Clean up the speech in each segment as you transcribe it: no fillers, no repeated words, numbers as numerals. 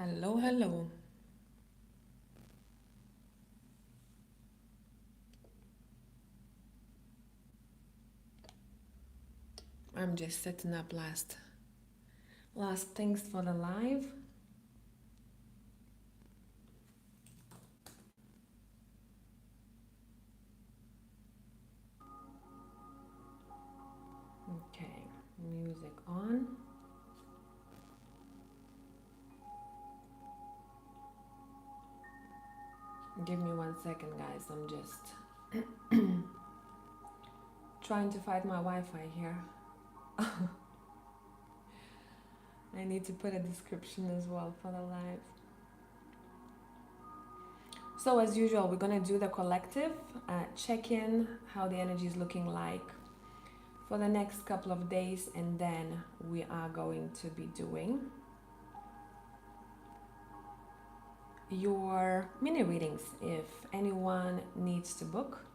Hello, hello. I'm just setting up last things for the live. Okay, music on. Give me 1 second, guys. I'm just trying to find my Wi-Fi here. I need to put a description as well for the live. So as usual, we're gonna do the collective, check in how the energy is looking like for the next couple of days, and then we are going to be doing your mini readings if anyone needs to book.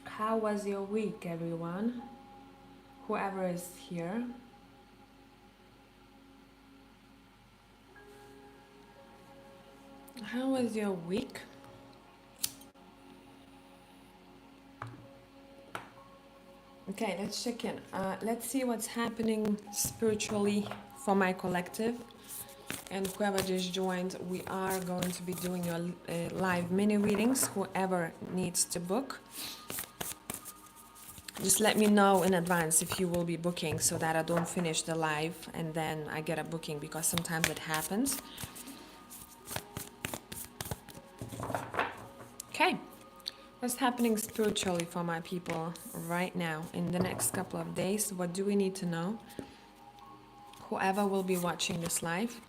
How was your week, everyone? Whoever is here. How was your week? Okay, let's check in. Let's see what's happening spiritually for my collective. And whoever just joined, we are going to be doing your live mini readings. Whoever needs to book, just let me know in advance if you will be booking so that I don't finish the live and then I get a booking, because sometimes it happens. Okay, what's happening spiritually for my people right now in the next couple of days? What do we need to know? Whoever will be watching this live.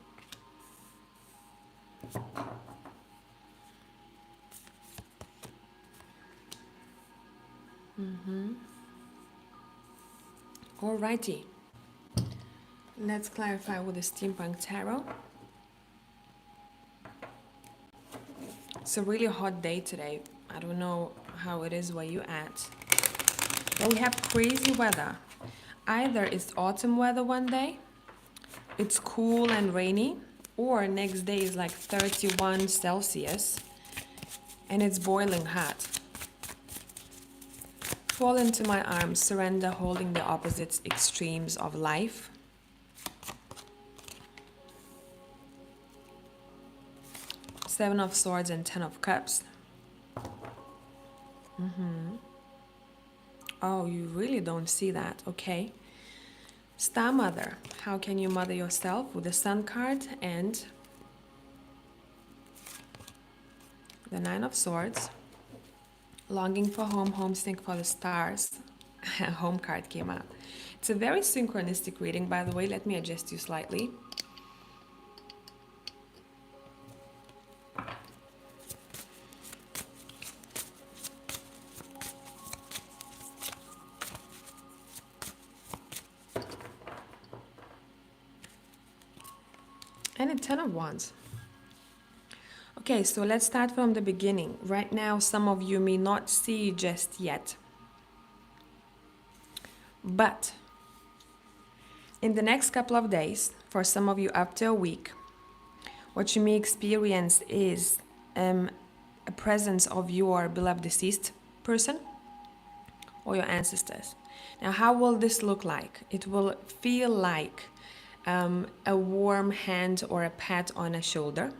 Alrighty, let's clarify with the Steampunk Tarot. It's a really hot day today. I don't know how it is where you at. But we have crazy weather. Either it's autumn weather one day, it's cool and rainy, or next day is like 31 Celsius and it's boiling hot. Fall into my arms, surrender, holding the opposite extremes of life. Seven of Swords and Ten of Cups. Oh, you really don't see that. Okay. Star Mother. How can you mother yourself? With the Sun card and the Nine of Swords. Longing for home, homesick for the stars. Home card came out. It's a very synchronistic reading, by the way. Let me adjust you slightly. And a Ten of Wands. Okay, so let's start from the beginning. Right now, some of you may not see just yet. But in the next couple of days, for some of you up to a week, what you may experience is a presence of your beloved deceased person or your ancestors. Now, how will this look like? It will feel like a warm hand or a pat on a shoulder.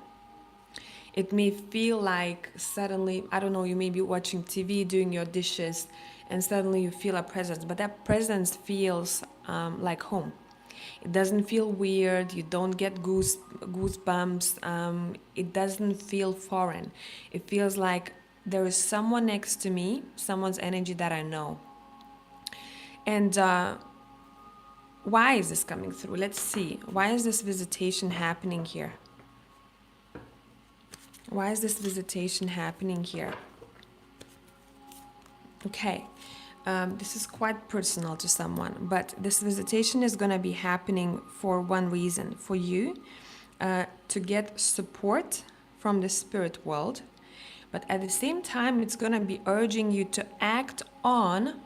It may feel like suddenly, I don't know, you may be watching TV, doing your dishes, and suddenly you feel a presence, but that presence feels like home. It doesn't feel weird, you don't get goosebumps, it doesn't feel foreign. It feels like there is someone next to me, someone's energy that I know. And why is this coming through? Let's see. Why is this visitation happening here? Why is this visitation happening here? Okay, this is quite personal to someone, but this visitation is going to be happening for one reason, for you to get support from the spirit world, but at the same time, it's going to be urging you to act on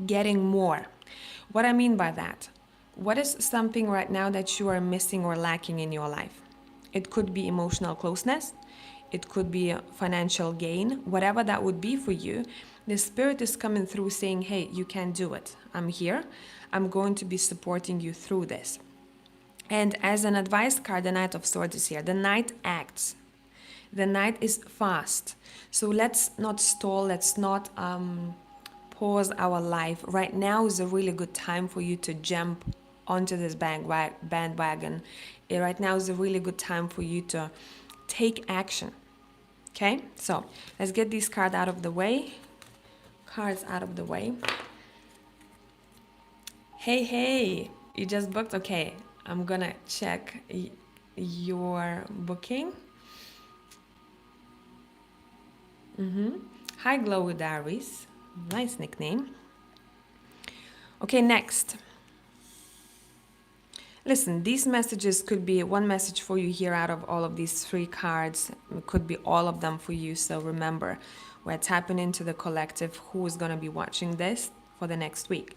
getting more. What I mean by that, what is something right now that you are missing or lacking in your life? It could be emotional closeness, it could be a financial gain, whatever that would be for you. The spirit is coming through saying, hey, you can do it. I'm here. I'm going to be supporting you through this. And as an advice card, the Knight of Swords is here. The Knight acts. The Knight is fast. So let's not stall. Let's not pause our life. Right now is a really good time for you to jump onto this bandwagon. Right now is a really good time for you to take action. Okay, so let's get these cards out of the way. Cards out of the way. Hey, you just booked? Okay, I'm gonna check your booking. Hi, Glowy Diaries. Nice nickname. Okay, next. Listen, these messages could be one message for you here out of all of these 3 cards. It could be all of them for you. So remember, we're tapping into the collective who is going to be watching this for the next week.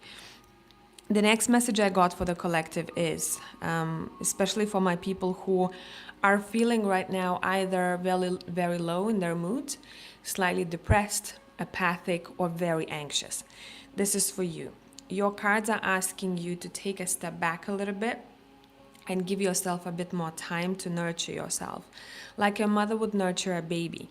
The next message I got for the collective is, especially for my people who are feeling right now either very, very low in their mood, slightly depressed, apathic, or very anxious. This is for you. Your cards are asking you to take a step back a little bit and give yourself a bit more time to nurture yourself, like a mother would nurture a baby.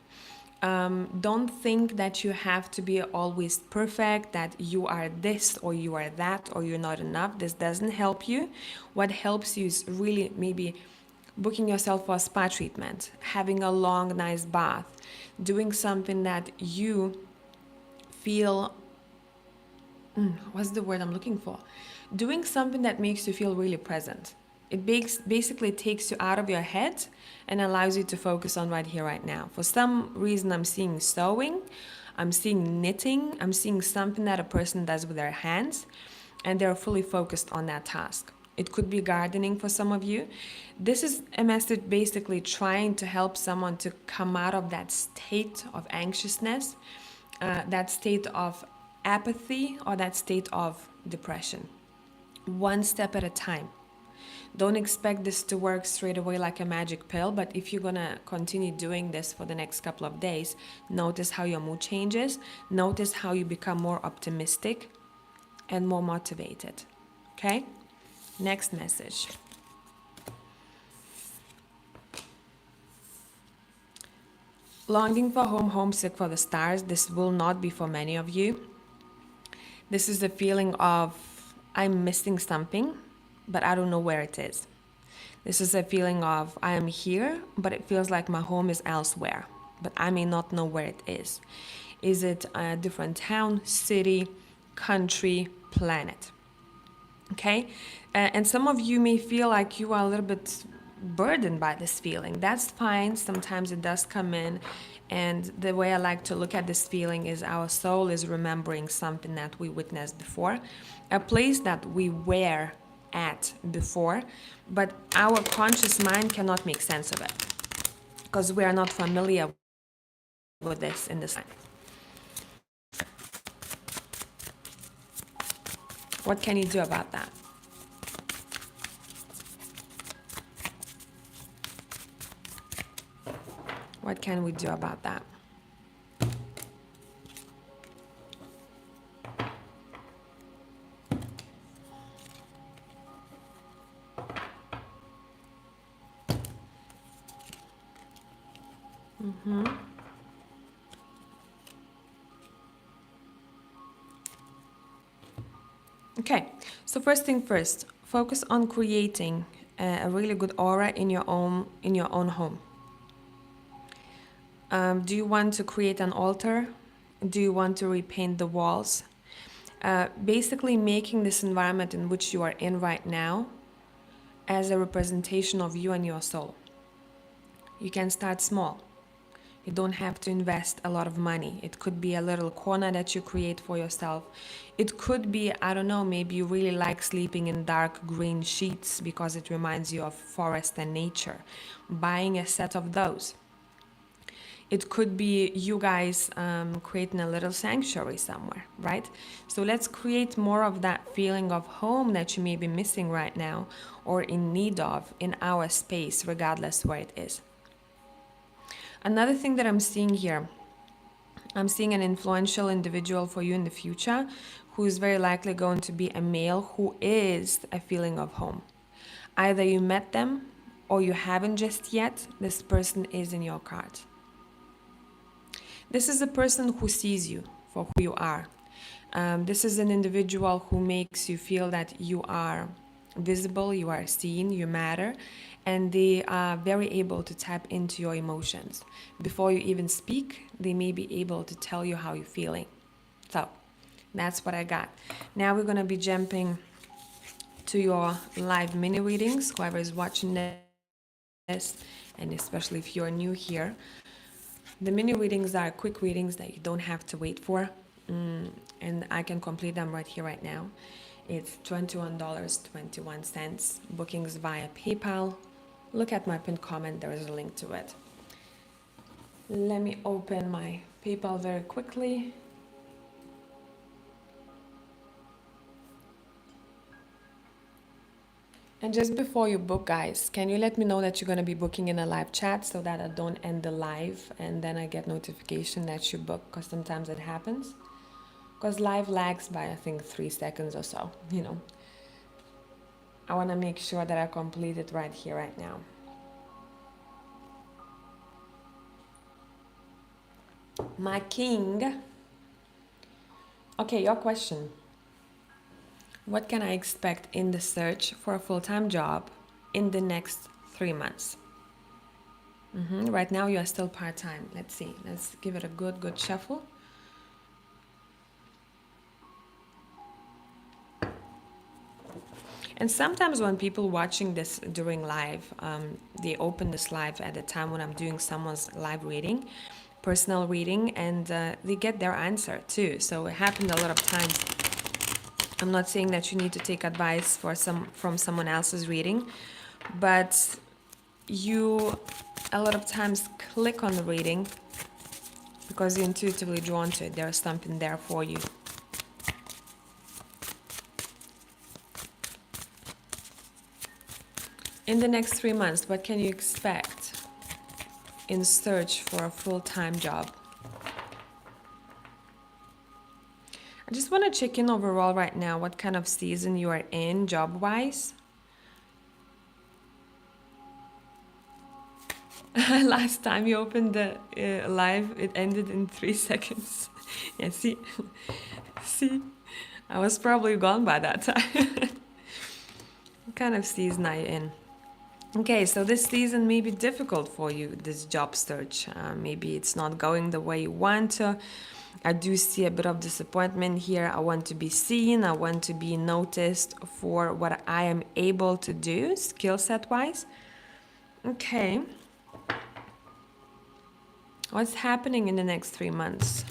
Don't think that you have to be always perfect, that you are this or you are that or you're not enough. This doesn't help you. What helps you is really maybe booking yourself for a spa treatment, having a long, nice bath, doing something that you feel, what's the word I'm looking for? Doing something that makes you feel really present. It basically takes you out of your head and allows you to focus on right here, right now. For some reason, I'm seeing sewing, I'm seeing knitting, I'm seeing something that a person does with their hands, and they're fully focused on that task. It could be gardening for some of you. This is a message basically trying to help someone to come out of that state of anxiousness, that state of apathy, or that state of depression. One step at a time. Don't expect this to work straight away like a magic pill, but if you're gonna continue doing this for the next couple of days, notice how your mood changes, notice how you become more optimistic and more motivated. Okay? Next message. Longing for home, homesick for the stars. This will not be for many of you. This is the feeling of I'm missing something, but I don't know where it is. This is a feeling of I am here, but it feels like my home is elsewhere, but I may not know where it is. Is it a different town, city, country, planet? Okay? And some of you may feel like you are a little bit burdened by this feeling. That's fine. Sometimes it does come in. And the way I like to look at this feeling is our soul is remembering something that we witnessed before, a place that we were at before, but our conscious mind cannot make sense of it because we are not familiar with this in this time. What can you do about that? What can we do about that? Okay, so first thing first, focus on creating a really good aura in your own home. Do you want to create an altar? Do you want to repaint the walls? Basically, making this environment in which you are in right now as a representation of you and your soul. You can start small. You don't have to invest a lot of money. It could be a little corner that you create for yourself. It could be, I don't know, maybe you really like sleeping in dark green sheets because it reminds you of forest and nature. Buying a set of those. It could be you guys creating a little sanctuary somewhere, right? So let's create more of that feeling of home that you may be missing right now or in need of in our space, regardless where it is. Another thing that I'm seeing here, I'm seeing an influential individual for you in the future who is very likely going to be a male who is a feeling of home. Either you met them or you haven't just yet, this person is in your card. This is a person who sees you for who you are. This is an individual who makes you feel that you are visible, you are seen, you matter, and they are very able to tap into your emotions. Before you even speak, they may be able to tell you how you're feeling. So that's what I got. Now we're going to be jumping to your live mini readings, whoever is watching this, and especially if you're new here. The mini readings are quick readings that you don't have to wait for, and I can complete them right here, right now. It's $21.21, bookings via PayPal. Look at my pinned comment, there is a link to it. Let me open my PayPal very quickly. And just before you book, guys, can you let me know that you're going to be booking in a live chat so that I don't end the live and then I get notification that you book, because sometimes it happens. Because live lags by, I think, 3 seconds or so, you know. I want to make sure that I complete it right here, right now. My king. Okay, your question. What can I expect in the search for a full-time job in the next 3 months? Right now you are still part-time. Let's see. Let's give it a good shuffle. And sometimes when people watching this during live, they open this live at the time when I'm doing someone's live reading, personal reading, and they get their answer too. So it happened a lot of times. I'm not saying that you need to take advice from someone else's reading, but you a lot of times click on the reading because you're intuitively drawn to it. There's something there for you. In the next 3 months, what can you expect in search for a full-time job? I just want to check in overall right now what kind of season you are in job-wise. Last time you opened the live, it ended in 3 seconds. Yeah, see? See? I was probably gone by that time. What kind of season are you in? Okay, so this season may be difficult for you, this job search. Maybe it's not going the way you want to. I do see a bit of disappointment here. I want to be seen. I want to be noticed for what I am able to do, skill set wise. Okay. What's happening in the next 3 months?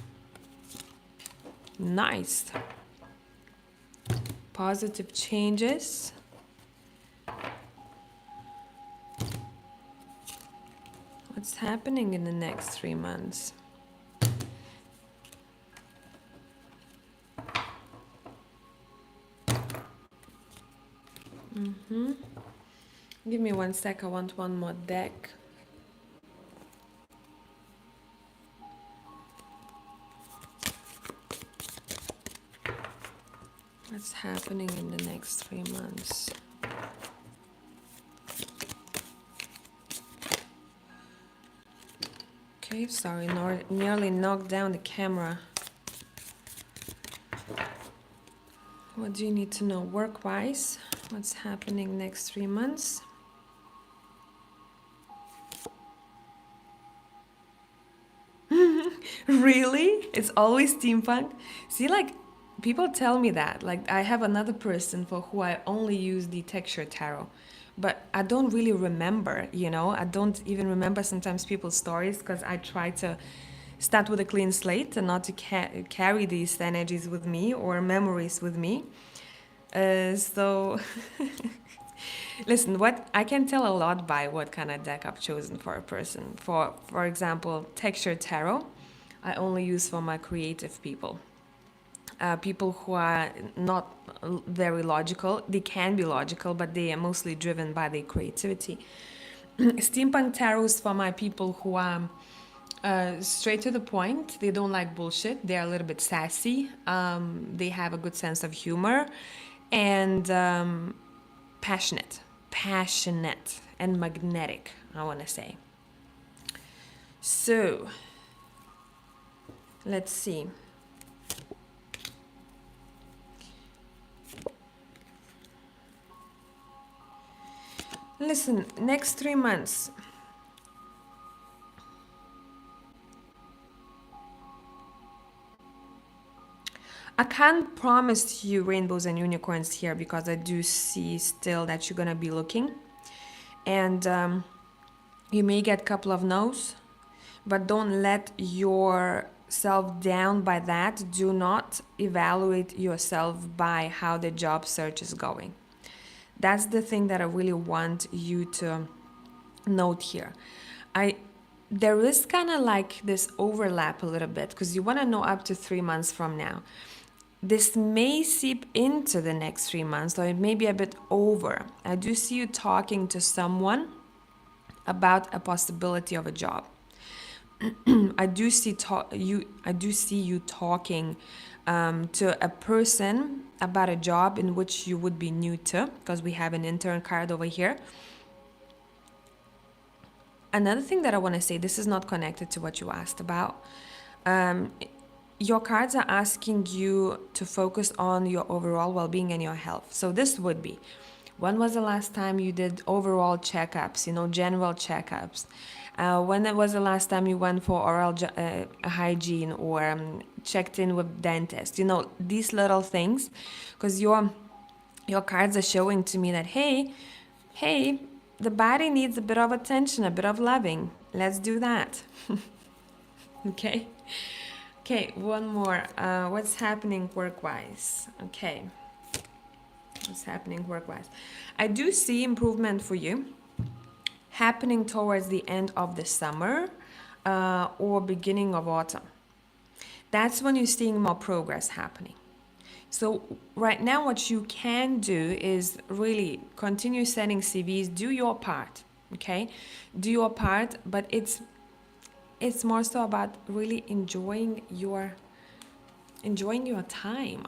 Nice. Positive changes. What's happening in the next 3 months? Give me 1 sec, I want one more deck. What's happening in the next 3 months? Okay, sorry, nearly knocked down the camera. What do you need to know work-wise? What's happening next 3 months? Really? It's always steampunk? See, like, people tell me that. Like, I have another person for who I only use the texture tarot. But I don't really remember, you know? I don't even remember sometimes people's stories because I try to start with a clean slate and not to carry these energies with me or memories with me. So, listen, what I can tell a lot by what kind of deck I've chosen for a person. For example, texture tarot, I only use for my creative people. People who are not very logical. They can be logical, but they are mostly driven by their creativity. Steampunk tarot is for my people who are straight to the point. They don't like bullshit. They're a little bit sassy. They have a good sense of humor, and passionate and magnetic, I want to say. So let's see. Listen, next 3 months, I can't promise you rainbows and unicorns here because I do see still that you're gonna be looking, and you may get a couple of no's, but don't let yourself down by that. Do not evaluate yourself by how the job search is going. That's the thing that I really want you to note here. There is kind of like this overlap a little bit because you want to know up to 3 months from now. This may seep into the next 3 months, or it may be a bit over. I do see you talking to someone about a possibility of a job. I do see you talking to a person about a job in which you would be new to, because we have an intern card over here. Another thing that I want to say, this is not connected to what you asked about. Your cards are asking you to focus on your overall well-being and your health. So this would be, when was the last time you did overall checkups, general checkups? When was the last time you went for oral hygiene or checked in with dentist? These little things, because your cards are showing to me that, hey, the body needs a bit of attention, a bit of loving. Let's do that. Okay. Okay, one more. What's happening work-wise? Okay. What's happening work-wise? I do see improvement for you happening towards the end of the summer or beginning of autumn. That's when you're seeing more progress happening. So right now what you can do is really continue sending CVs, do your part, okay? Do your part, but it's more so about really enjoying your time.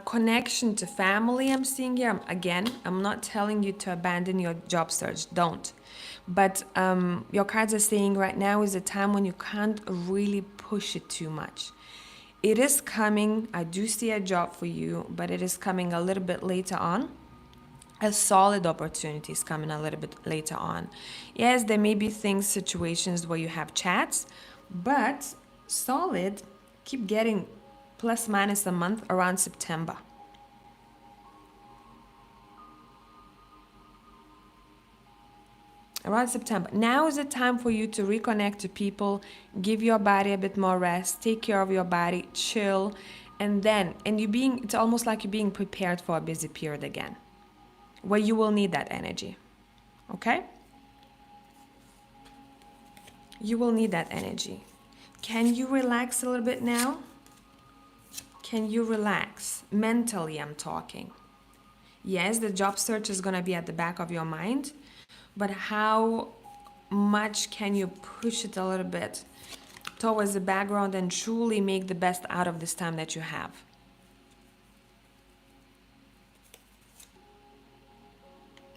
Connection to family, I'm seeing here. Again, I'm not telling you to abandon your job search, don't. But your cards are saying right now is a time when you can't really push it too much. It is coming. I do see a job for you, but it is coming a little bit later on. A solid opportunity is coming a little bit later on. Yes, there may be situations where you have chats, but solid, keep getting plus minus a month around September. Around September. Now is the time for you to reconnect to people, give your body a bit more rest, take care of your body, chill, and it's almost like you're being prepared for a busy period again, where you will need that energy. Okay? You will need that energy. Can you relax a little bit now? Can you relax? Mentally, I'm talking. Yes, the job search is going to be at the back of your mind, but how much can you push it a little bit towards the background and truly make the best out of this time that you have?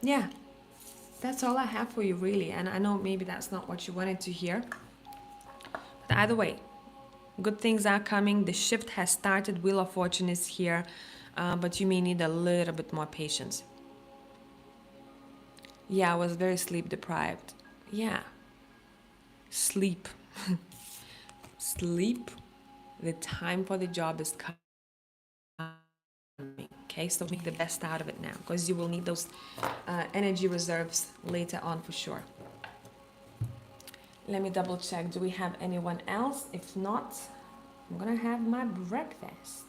Yeah. that's all I have for you, really. And I know maybe that's not what you wanted to hear. But either way, good things are coming. The shift has started. Wheel of Fortune is here. But you may need a little bit more patience. Yeah, I was very sleep deprived. Yeah. Sleep. Sleep. The time for the job is coming. Okay, so make the best out of it now because you will need those energy reserves later on for sure. Let me double check. Do we have anyone else? If not, I'm gonna have my breakfast.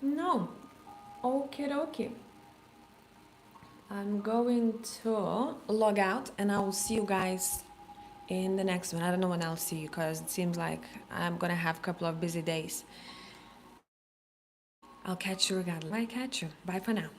No. Okay, okay. I'm going to log out and I will see you guys in the next one. I don't know when I'll see you because it seems like I'm gonna have a couple of busy days. I'll catch you regardless. Bye, catch you. Bye for now.